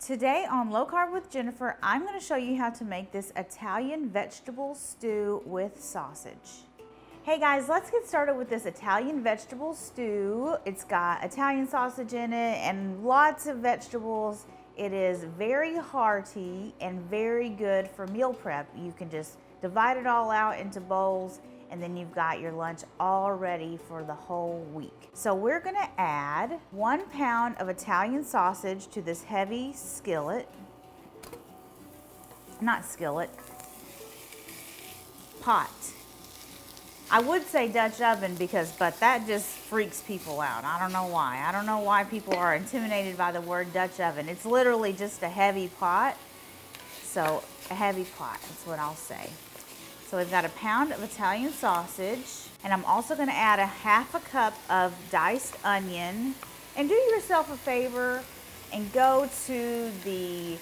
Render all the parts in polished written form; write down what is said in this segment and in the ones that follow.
Today on Low Carb with Jennifer, I'm going to show you how to make this Italian vegetable stew with sausage. Hey guys, let's get started with this Italian vegetable stew. It's got Italian sausage in it and lots of vegetables. It is very hearty and very good for meal prep. You can just divide it all out into bowls and then you've got your lunch all ready for the whole week. So we're gonna add 1 pound of Italian sausage to this heavy skillet. Not skillet, pot. I would say Dutch oven but that just freaks people out. I don't know why. I don't know why people are intimidated by the word Dutch oven. It's literally just a heavy pot. So a heavy pot is what I'll say. So we've got 1 pound of Italian sausage, and I'm also gonna add 1/2 cup of diced onion. And do yourself a favor and go to the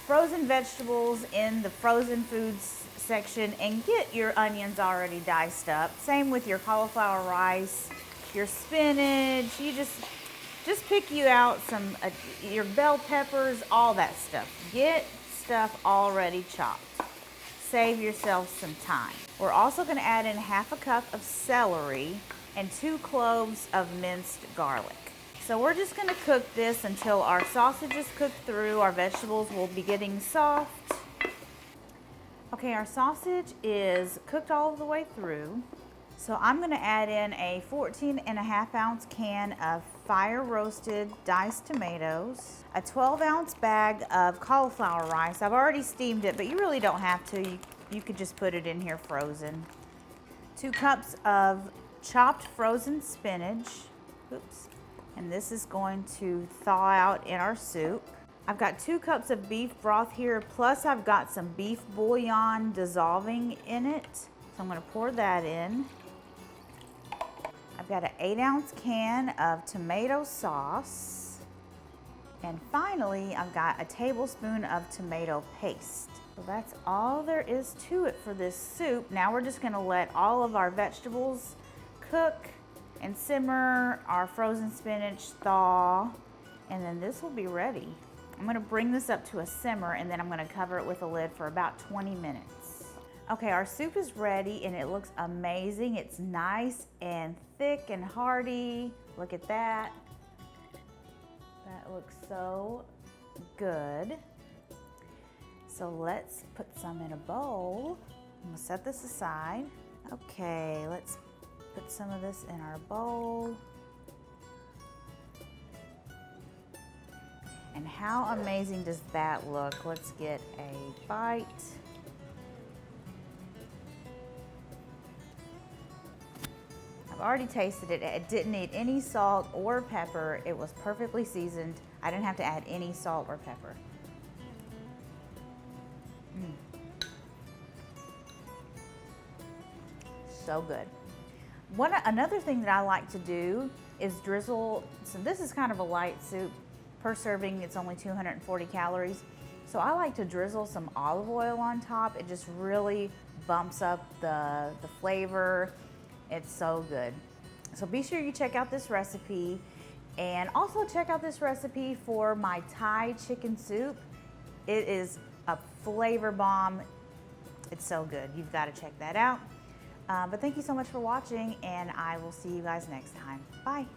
frozen vegetables in the frozen foods section and get your onions already diced up. Same with your cauliflower rice, your spinach. You just pick you out some, your bell peppers, all that stuff. Get stuff already chopped. Save yourself some time. We're also gonna add in 1/2 cup of celery and 2 cloves of minced garlic. So we're just gonna cook this until our sausage is cooked through, our vegetables will be getting soft. Okay, our sausage is cooked all the way through. So I'm gonna add in a 14.5 ounce can of fire roasted diced tomatoes, a 12-ounce bag of cauliflower rice. I've already steamed it, but you really don't have to. You could just put it in here frozen. 2 cups of chopped frozen spinach. Oops. And this is going to thaw out in our soup. I've got 2 cups of beef broth here, plus I've got some beef bouillon dissolving in it. So I'm gonna pour that in. I've got an 8-ounce can of tomato sauce. And finally, I've got a tablespoon of tomato paste. So that's all there is to it for this soup. Now we're just gonna let all of our vegetables cook and simmer, our frozen spinach thaw, and then this will be ready. I'm gonna bring this up to a simmer and then I'm gonna cover it with a lid for about 20 minutes. Okay, our soup is ready and it looks amazing. It's nice and thick and hearty. Look at that. That looks so good. So let's put some in a bowl. I'm gonna set this aside. Okay, let's put some of this in our bowl. And how amazing does that look? Let's get a bite. I've already tasted it. It didn't need any salt or pepper. It was perfectly seasoned. I didn't have to add any salt or pepper. So good. Another thing that I like to do is drizzle, so this is kind of a light soup. Per serving, it's only 240 calories. So I like to drizzle some olive oil on top. It just really bumps up the flavor. It's so good. So be sure you check out this recipe and also check out this recipe for my Thai chicken soup. It is a flavor bomb. It's so good. You've got to check that out. But thank you so much for watching and I will see you guys next time. Bye.